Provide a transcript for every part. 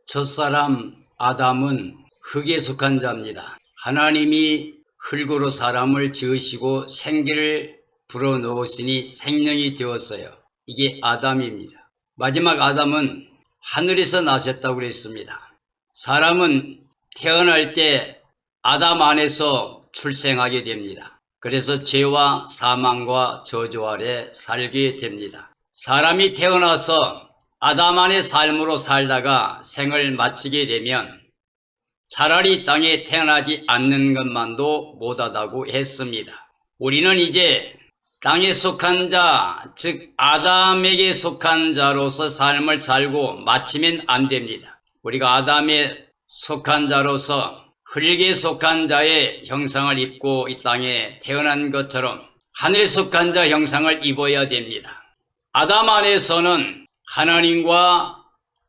첫사람 아담은 흙에 속한 자입니다. 하나님이 흙으로 사람을 지으시고 생기를 불어넣으시니 생명이 되었어요. 이게 아담입니다. 마지막 아담은 하늘에서 나셨다고 그랬습니다. 사람은 태어날 때 아담 안에서 출생하게 됩니다. 그래서 죄와 사망과 저주 아래 살게 됩니다. 사람이 태어나서 아담 안의 삶으로 살다가 생을 마치게 되면 차라리 땅에 태어나지 않는 것만도 못하다고 했습니다. 우리는 이제 땅에 속한 자, 즉 아담에게 속한 자로서 삶을 살고 마치면 안 됩니다. 우리가 아담에 속한 자로서 흙에 속한 자의 형상을 입고 이 땅에 태어난 것처럼 하늘에 속한 자 형상을 입어야 됩니다. 아담 안에서는 하나님과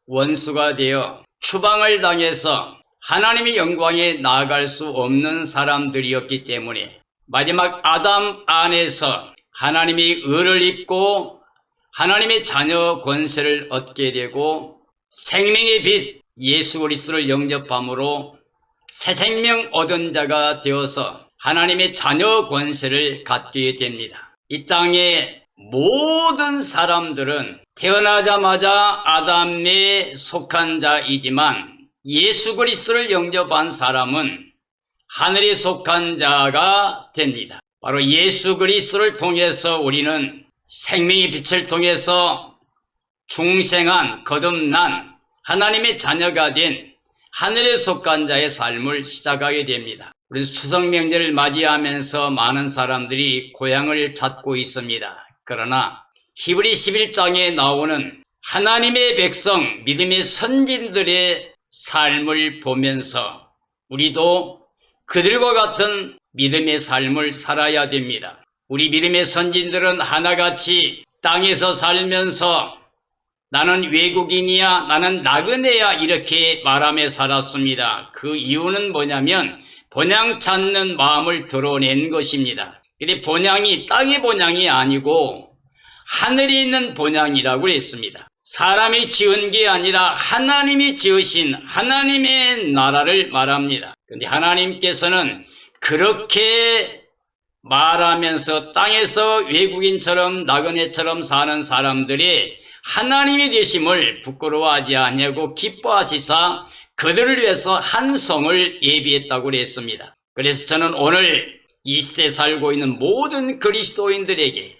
원수가 되어 추방을 당해서 하나님의 영광에 나아갈 수 없는 사람들이었기 때문에 마지막 아담 안에서 하나님의 의를 입고 하나님의 자녀 권세를 얻게 되고 생명의 빛 예수 그리스도를 영접함으로 새 생명 얻은 자가 되어서 하나님의 자녀 권세를 갖게 됩니다. 이 땅의 모든 사람들은 태어나자마자 아담에 속한 자이지만 예수 그리스도를 영접한 사람은 하늘에 속한 자가 됩니다. 바로 예수 그리스도를 통해서 우리는 생명의 빛을 통해서 중생한 거듭난 하나님의 자녀가 된 하늘에 속한 자의 삶을 시작하게 됩니다. 그래서 추석 명절을 맞이하면서 많은 사람들이 고향을 찾고 있습니다. 그러나 히브리 11장에 나오는 하나님의 백성, 믿음의 선진들의 삶을 보면서 우리도 그들과 같은 믿음의 삶을 살아야 됩니다. 우리 믿음의 선진들은 하나같이 땅에서 살면서 나는 외국인이야, 나는 나그네야 이렇게 말하며 살았습니다. 그 이유는 뭐냐면 본향 찾는 마음을 드러낸 것입니다. 근데 본향이 땅의 본향이 아니고 하늘에 있는 본향이라고 했습니다. 사람이 지은 게 아니라 하나님이 지으신 하나님의 나라를 말합니다. 그런데 하나님께서는 그렇게 말하면서 땅에서 외국인처럼 나그네처럼 사는 사람들이 하나님이 되심을 부끄러워하지 아니하고 기뻐하시사 그들을 위해서 한 성을 예비했다고 했습니다. 그래서 저는 오늘 이 시대에 살고 있는 모든 그리스도인들에게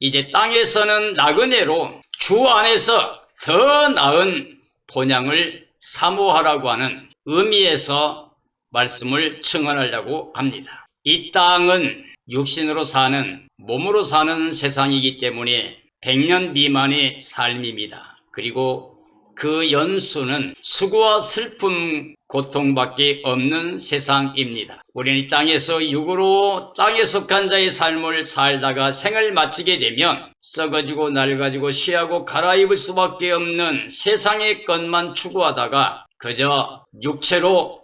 이제 땅에서는 나그네로 주 안에서 더 나은 본향을 사모하라고 하는 의미에서 말씀을 청하려고 합니다. 이 땅은 육신으로 사는, 몸으로 사는 세상이기 때문에 100년 미만의 삶입니다. 그리고 그 연수는 수고와 슬픔, 고통밖에 없는 세상입니다. 우리는 이 땅에서 육으로 땅에 속한 자의 삶을 살다가 생을 마치게 되면 썩어지고 낡아지고 쉬하고 갈아입을 수밖에 없는 세상의 것만 추구하다가 그저 육체로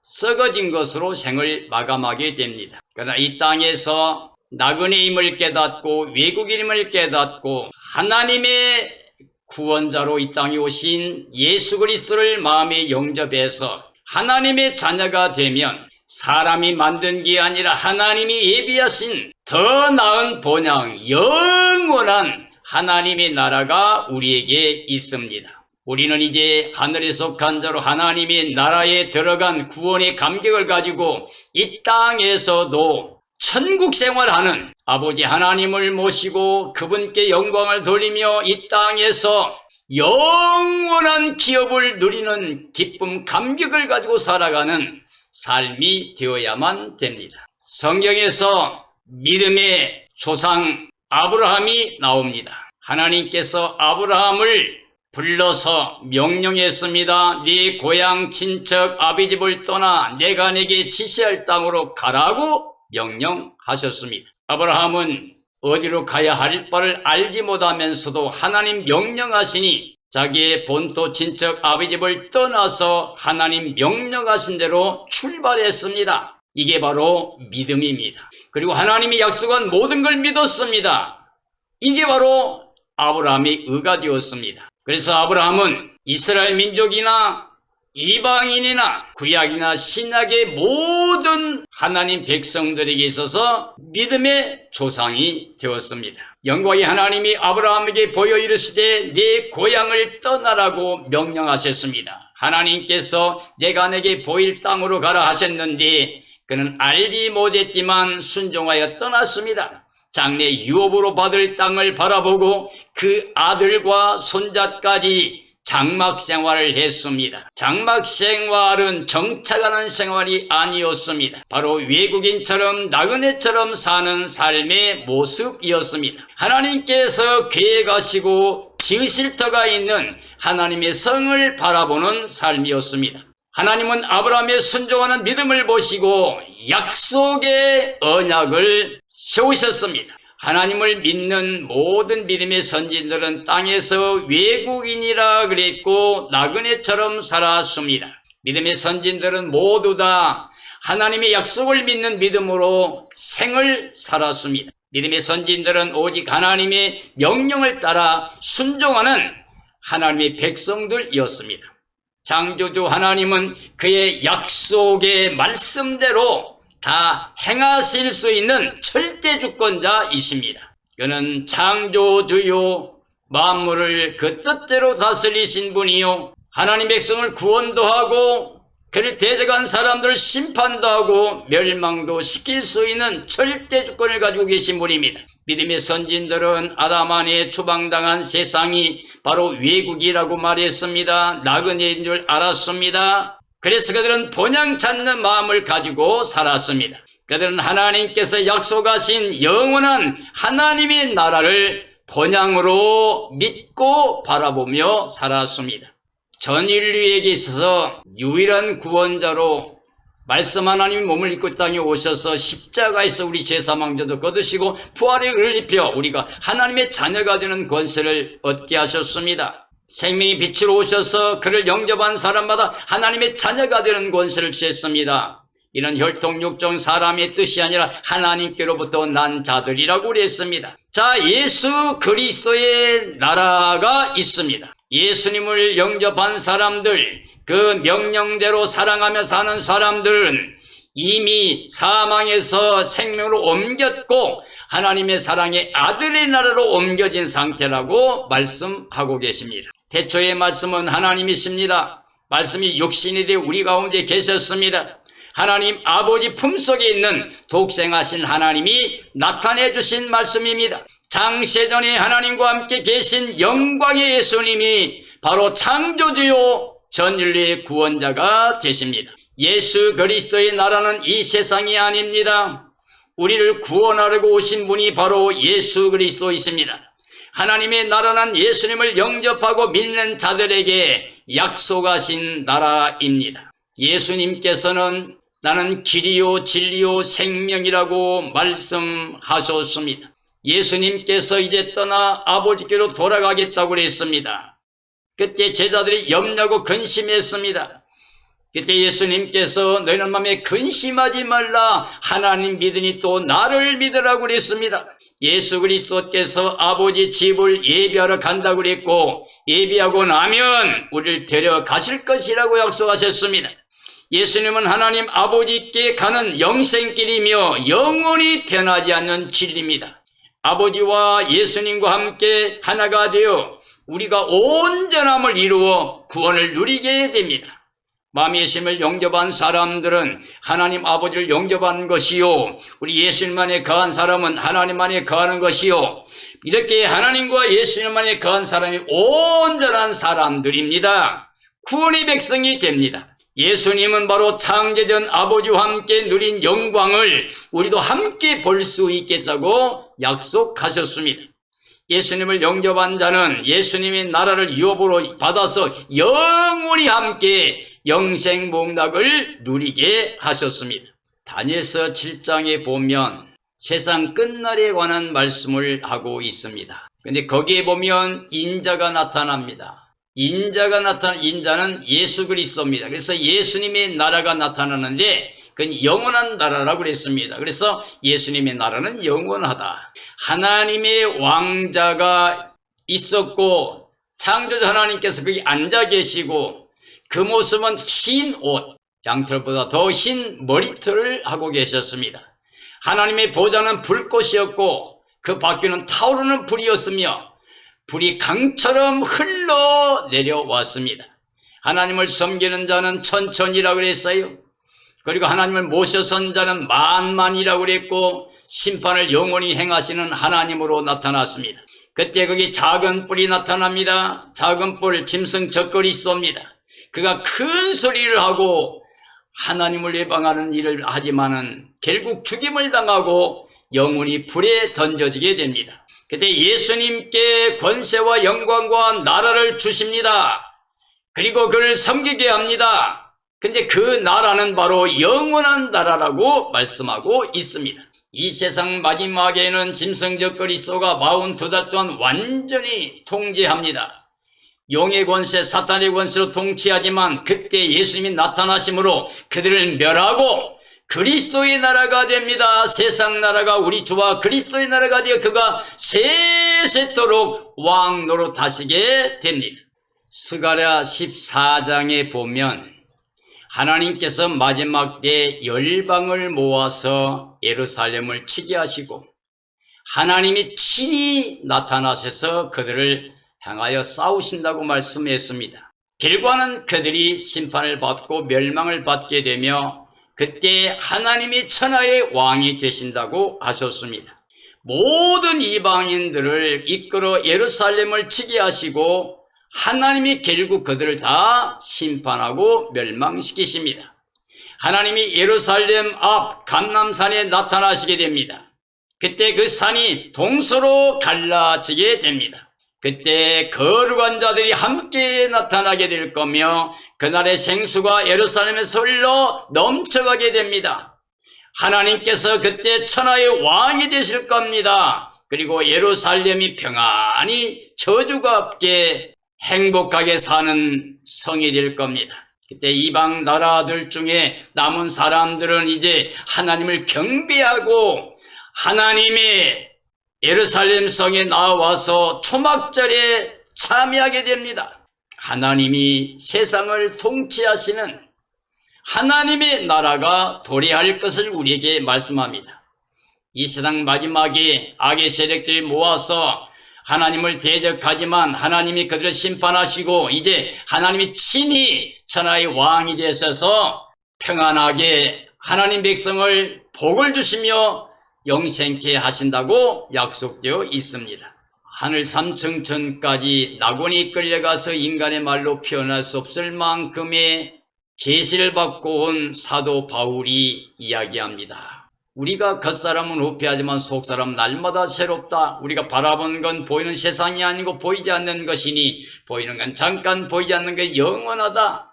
썩어진 것으로 생을 마감하게 됩니다. 그러나 이 땅에서 나그네임을 깨닫고 외국인임을 깨닫고 하나님의 구원자로 이 땅에 오신 예수 그리스도를 마음에 영접해서 하나님의 자녀가 되면 사람이 만든 게 아니라 하나님이 예비하신 더 나은 본향, 영원한 하나님의 나라가 우리에게 있습니다. 우리는 이제 하늘에 속한 자로 하나님의 나라에 들어간 구원의 감격을 가지고 이 땅에서도 천국 생활하는 아버지 하나님을 모시고 그분께 영광을 돌리며 이 땅에서 영원한 기업을 누리는 기쁨, 감격을 가지고 살아가는 삶이 되어야만 됩니다. 성경에서 믿음의 조상 아브라함이 나옵니다. 하나님께서 아브라함을 불러서 명령했습니다. 네 고향 친척 아비집을 떠나 내가 내게 지시할 땅으로 가라고 명령하셨습니다. 아브라함은 어디로 가야 할 바를 알지 못하면서도 하나님 명령하시니 자기의 본토 친척 아비집을 떠나서 하나님 명령하신 대로 출발했습니다. 이게 바로 믿음입니다. 그리고 하나님이 약속한 모든 걸 믿었습니다. 이게 바로 아브라함의 의가 되었습니다. 그래서 아브라함은 이스라엘 민족이나 이방인이나 구약이나 신약의 모든 하나님 백성들에게 있어서 믿음의 조상이 되었습니다. 영광의 하나님이 아브라함에게 보여 이르시되 네 고향을 떠나라고 명령하셨습니다. 하나님께서 내가 내게 보일 땅으로 가라 하셨는데 그는 알지 못했지만 순종하여 떠났습니다. 장래 유업으로 받을 땅을 바라보고 그 아들과 손자까지 장막 생활을 했습니다. 장막 생활은 정착하는 생활이 아니었습니다. 바로 외국인처럼 나그네처럼 사는 삶의 모습이었습니다. 하나님께서 계획하시고 지으실 터가 있는 하나님의 성을 바라보는 삶이었습니다. 하나님은 아브라함의 순종하는 믿음을 보시고 약속의 언약을 세우셨습니다. 하나님을 믿는 모든 믿음의 선진들은 땅에서 외국인이라 그랬고 나그네처럼 살았습니다. 믿음의 선진들은 모두 다 하나님의 약속을 믿는 믿음으로 생을 살았습니다. 믿음의 선진들은 오직 하나님의 명령을 따라 순종하는 하나님의 백성들이었습니다. 창조주 하나님은 그의 약속의 말씀대로 다 행하실 수 있는 절대 주권자이십니다. 그는 창조주요 만물을 그 뜻대로 다스리신 분이요 하나님 백성을 구원도 하고 그를 대적한 사람들을 심판도 하고 멸망도 시킬 수 있는 절대 주권을 가지고 계신 분입니다. 믿음의 선진들은 아담 안에 추방당한 세상이 바로 외국이라고 말했습니다. 나그네인 줄 알았습니다. 그래서 그들은 본향 찾는 마음을 가지고 살았습니다. 그들은 하나님께서 약속하신 영원한 하나님의 나라를 본향으로 믿고 바라보며 살았습니다. 전 인류에게 있어서 유일한 구원자로 말씀 하나님이 몸을 입고 땅에 오셔서 십자가에서 우리 죄사망자도 거두시고 부활의 의를 입혀 우리가 하나님의 자녀가 되는 권세를 얻게 하셨습니다. 생명의 빛으로 오셔서 그를 영접한 사람마다 하나님의 자녀가 되는 권세를 주셨습니다. 이는 혈통육종 사람의 뜻이 아니라 하나님께로부터 난 자들이라고 그랬습니다. 자, 예수 그리스도의 나라가 있습니다. 예수님을 영접한 사람들, 그 명령대로 사랑하며 사는 사람들은 이미 사망에서 생명으로 옮겼고 하나님의 사랑의 아들의 나라로 옮겨진 상태라고 말씀하고 계십니다. 태초의 말씀은 하나님이십니다. 말씀이 육신이 되어 우리 가운데 계셨습니다. 하나님 아버지 품속에 있는 독생하신 하나님이 나타내 주신 말씀입니다. 창세전에 하나님과 함께 계신 영광의 예수님이 바로 창조주요 전인류의 구원자가 되십니다. 예수 그리스도의 나라는 이 세상이 아닙니다. 우리를 구원하려고 오신 분이 바로 예수 그리스도이십니다. 하나님의 나라는 예수님을 영접하고 믿는 자들에게 약속하신 나라입니다. 예수님께서는 나는 길이요 진리요 생명이라고 말씀하셨습니다. 예수님께서 이제 떠나 아버지께로 돌아가겠다고 했습니다. 그때 제자들이 염려하고 근심했습니다. 그때 예수님께서 너희는 마음에 근심하지 말라, 하나님 믿으니 또 나를 믿으라고 그랬습니다. 예수 그리스도께서 아버지 집을 예비하러 간다고 그랬고 예비하고 나면 우리를 데려가실 것이라고 약속하셨습니다. 예수님은 하나님 아버지께 가는 영생길이며 영원히 변하지 않는 길입니다. 아버지와 예수님과 함께 하나가 되어 우리가 온전함을 이루어 구원을 누리게 됩니다. 마음의 예수님을 영접한 사람들은 하나님 아버지를 영접한 것이요, 우리 예수님 안에 거한 사람은 하나님 안에 거하는 것이요, 이렇게 하나님과 예수님 안에 거한 사람이 온전한 사람들입니다. 구원의 백성이 됩니다. 예수님은 바로 창세전 아버지와 함께 누린 영광을 우리도 함께 볼 수 있겠다고 약속하셨습니다. 예수님을 영접한 자는 예수님의 나라를 유업으로 받아서 영원히 함께 영생복락을 누리게 하셨습니다. 다니엘서 7장에 보면 세상 끝날에 관한 말씀을 하고 있습니다. 그런데 거기에 보면 인자가 나타납니다. 인자는 예수 그리스도입니다. 그래서 예수님의 나라가 나타나는데 그건 영원한 나라라고 그랬습니다. 그래서 예수님의 나라는 영원하다. 하나님의 왕자가 있었고 창조주 하나님께서 거기 앉아 계시고 그 모습은 흰 옷, 양털보다 더 흰 머리털을 하고 계셨습니다. 하나님의 보좌는 불꽃이었고 그 밖에는 타오르는 불이었으며 불이 강처럼 흘러 내려왔습니다. 하나님을 섬기는 자는 천천이라고 그랬어요. 그리고 하나님을 모셔선 자는 만만이라고 그랬고 심판을 영원히 행하시는 하나님으로 나타났습니다. 그때 거기 작은 뿔이 나타납니다. 작은 뿔 짐승 젖거리 쏩니다. 그가 큰 소리를 하고 하나님을 외방하는 일을 하지만은 결국 죽임을 당하고 영원히 불에 던져지게 됩니다. 그때 예수님께 권세와 영광과 나라를 주십니다. 그리고 그를 섬기게 합니다. 근데 그 나라는 바로 영원한 나라라고 말씀하고 있습니다. 이 세상 마지막에는 짐승적 그리스도가 42달 동안 완전히 통제합니다. 용의 권세, 사탄의 권세로 통치하지만 그때 예수님이 나타나심으로 그들을 멸하고 그리스도의 나라가 됩니다. 세상 나라가 우리 주와 그리스도의 나라가 되어 그가 세세토록 왕 노릇하시게 됩니다. 스가랴 14장에 보면 하나님께서 마지막 때 열방을 모아서 예루살렘을 치게 하시고 하나님이 친히 나타나셔서 그들을 향하여 싸우신다고 말씀했습니다. 결과는 그들이 심판을 받고 멸망을 받게 되며 그때 하나님이 천하의 왕이 되신다고 하셨습니다. 모든 이방인들을 이끌어 예루살렘을 치게 하시고 하나님이 결국 그들을 다 심판하고 멸망시키십니다. 하나님이 예루살렘 앞 감람산에 나타나시게 됩니다. 그때 그 산이 동서로 갈라지게 됩니다. 그때 거룩한 자들이 함께 나타나게 될 거며 그날의 생수가 예루살렘에서 흘러 넘쳐가게 됩니다. 하나님께서 그때 천하의 왕이 되실 겁니다. 그리고 예루살렘이 평안히 저주가 없게 행복하게 사는 성이 될 겁니다. 그때 이방 나라들 중에 남은 사람들은 이제 하나님을 경배하고 하나님의 예루살렘 성에 나와서 초막절에 참여하게 됩니다. 하나님이 세상을 통치하시는 하나님의 나라가 도래할 것을 우리에게 말씀합니다. 이 세상 마지막에 악의 세력들이 모아서 하나님을 대적하지만 하나님이 그들을 심판하시고 이제 하나님이 친히 천하의 왕이 되셔서 평안하게 하나님 백성을 복을 주시며 영생케 하신다고 약속되어 있습니다. 하늘 삼층천까지 낙원이 끌려가서 인간의 말로 표현할 수 없을 만큼의 계시를 받고 온 사도 바울이 이야기합니다. 우리가 겉사람은 후패하지만 속사람 날마다 새롭다. 우리가 바라본 건 보이는 세상이 아니고 보이지 않는 것이니 보이는 건 잠깐 보이지 않는 게 영원하다.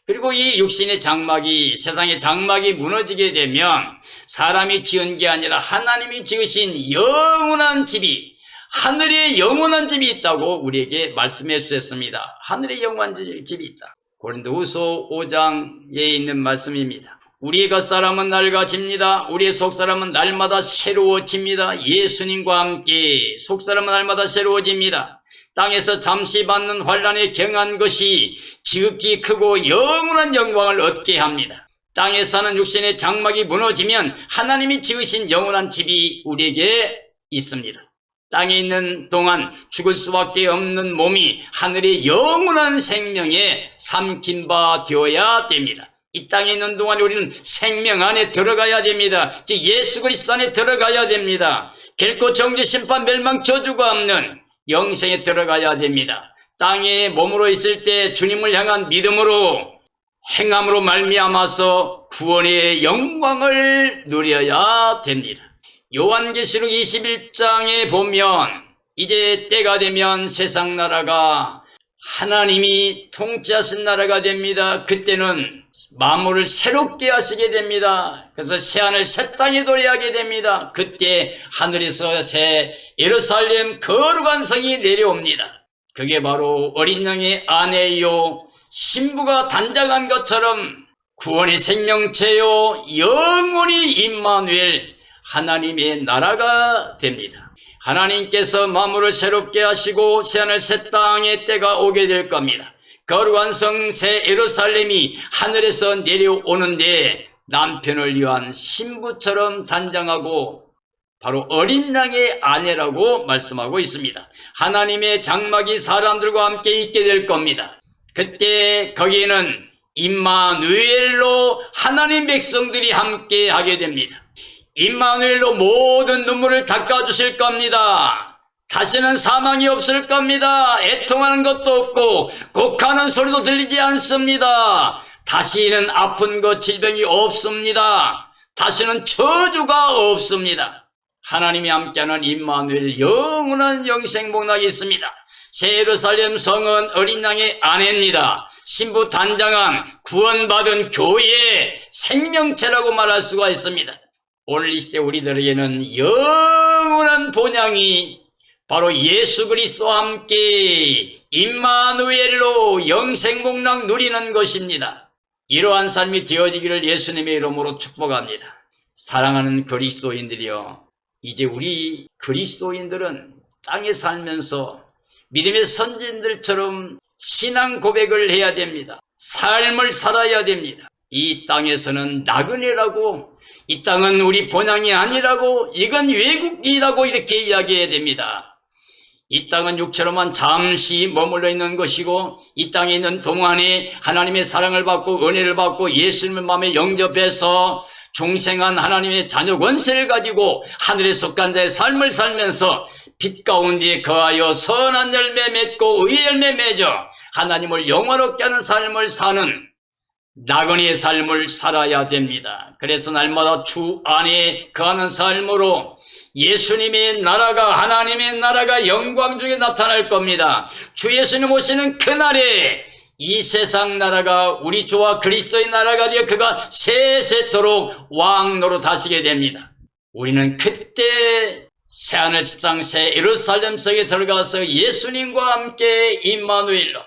그리고 이 육신의 장막이 세상의 장막이 무너지게 되면 사람이 지은 게 아니라 하나님이 지으신 영원한 집이 하늘에 영원한 집이 있다고 우리에게 말씀해 주셨습니다. 하늘에 영원한 집이 있다. 고린도후서 5장에 있는 말씀입니다. 우리의 겉사람은 낡아집니다. 우리의 속사람은 날마다 새로워집니다. 예수님과 함께 속사람은 날마다 새로워집니다. 땅에서 잠시 받는 환난에 경한 것이 지극히 크고 영원한 영광을 얻게 합니다. 땅에 사는 육신의 장막이 무너지면 하나님이 지으신 영원한 집이 우리에게 있습니다. 땅에 있는 동안 죽을 수밖에 없는 몸이 하늘의 영원한 생명에 삼킨 바 되어야 됩니다. 이 땅에 있는 동안 우리는 생명 안에 들어가야 됩니다. 즉 예수 그리스도 안에 들어가야 됩니다. 결코 정죄 심판 멸망 저주가 없는 영생에 들어가야 됩니다. 땅에 몸으로 있을 때 주님을 향한 믿음으로 행함으로 말미암아서 구원의 영광을 누려야 됩니다. 요한계시록 21장에 보면 이제 때가 되면 세상 나라가 하나님이 통치하신 나라가 됩니다. 그때는 만물을 새롭게 하시게 됩니다. 그래서 새하늘 새 땅에 도래하게 됩니다. 그때 하늘에서 새 예루살렘 거룩한 성이 내려옵니다. 그게 바로 어린 양의 아내요 신부가 단장한 것처럼 구원의 생명체요 영원히 임마누엘 하나님의 나라가 됩니다. 하나님께서 만물을 새롭게 하시고 새하늘 새 땅의 때가 오게 될 겁니다. 거룩한 성 새 예루살렘이 하늘에서 내려오는데 남편을 위한 신부처럼 단장하고 바로 어린 양의 아내라고 말씀하고 있습니다. 하나님의 장막이 사람들과 함께 있게 될 겁니다. 그때 거기에는 임마누엘로 하나님 백성들이 함께 하게 됩니다. 임마누엘로 모든 눈물을 닦아주실 겁니다. 다시는 사망이 없을 겁니다. 애통하는 것도 없고 곡하는 소리도 들리지 않습니다. 다시는 아픈 것, 질병이 없습니다. 다시는 저주가 없습니다. 하나님이 함께하는 임마누엘 영원한 영생복락이 있습니다. 새 예루살렘 성은 어린 양의 아내입니다. 신부 단장한 구원받은 교회의 생명체라고 말할 수가 있습니다. 오늘 이 시대 우리들에게는 영원한 본향이 바로 예수 그리스도와 함께 임마누엘로 영생복락 누리는 것입니다. 이러한 삶이 되어지기를 예수님의 이름으로 축복합니다. 사랑하는 그리스도인들이여, 이제 우리 그리스도인들은 땅에 살면서 믿음의 선진들처럼 신앙 고백을 해야 됩니다. 삶을 살아야 됩니다. 이 땅에서는 나그네라고, 이 땅은 우리 본향이 아니라고, 이건 외국이라고 이렇게 이야기해야 됩니다. 이 땅은 육체로만 잠시 머물러 있는 것이고, 이 땅에 있는 동안에 하나님의 사랑을 받고 은혜를 받고 예수님을 마음에 영접해서 중생한 하나님의 자녀 권세를 가지고 하늘에 속한 자의 삶을 살면서 빛 가운데 거하여 선한 열매 맺고 의의 열매 맺어 하나님을 영화롭게 하는 삶을 사는 나그네의 삶을 살아야 됩니다. 그래서 날마다 주 안에 거하는 삶으로 예수님의 나라가, 하나님의 나라가 영광 중에 나타날 겁니다. 주 예수님 오시는 그날에 이 세상 나라가 우리 주와 그리스도의 나라가 되어 그가 세세토록 왕 노릇하시게 됩니다. 우리는 그때 새하늘 새 땅 새 예루살렘 속에 들어가서 예수님과 함께 임마누엘로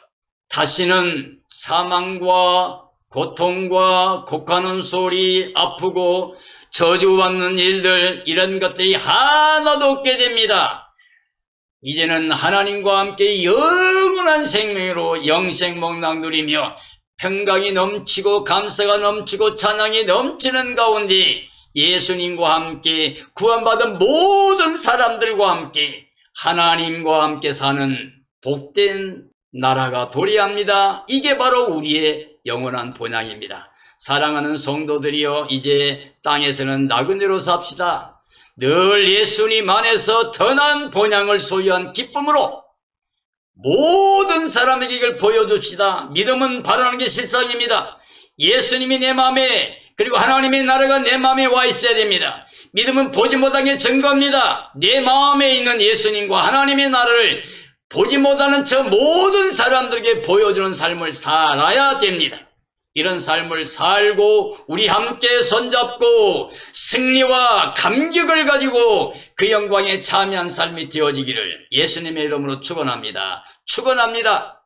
다시는 사망과 고통과 곡하는 소리, 아프고 저주받는 일들, 이런 것들이 하나도 없게 됩니다. 이제는 하나님과 함께 영원한 생명으로 영생복락 누리며 평강이 넘치고 감사가 넘치고 찬양이 넘치는 가운데 예수님과 함께 구원받은 모든 사람들과 함께 하나님과 함께 사는 복된 나라가 도래합니다. 이게 바로 우리의 영원한 본향입니다. 사랑하는 성도들이여, 이제 땅에서는 나그네로 삽시다. 늘 예수님 안에서 더 나은 본향을 소유한 기쁨으로 모든 사람에게 이걸 보여줍시다. 믿음은 바라는 게 실상입니다. 예수님이 내 마음에, 그리고 하나님의 나라가 내 마음에 와 있어야 됩니다. 믿음은 보지 못한 게 증거입니다. 내 마음에 있는 예수님과 하나님의 나라를 보지 못하는 저 모든 사람들에게 보여주는 삶을 살아야 됩니다. 이런 삶을 살고 우리 함께 손잡고 승리와 감격을 가지고 그 영광에 참여한 삶이 되어지기를 예수님의 이름으로 축원합니다. 축원합니다.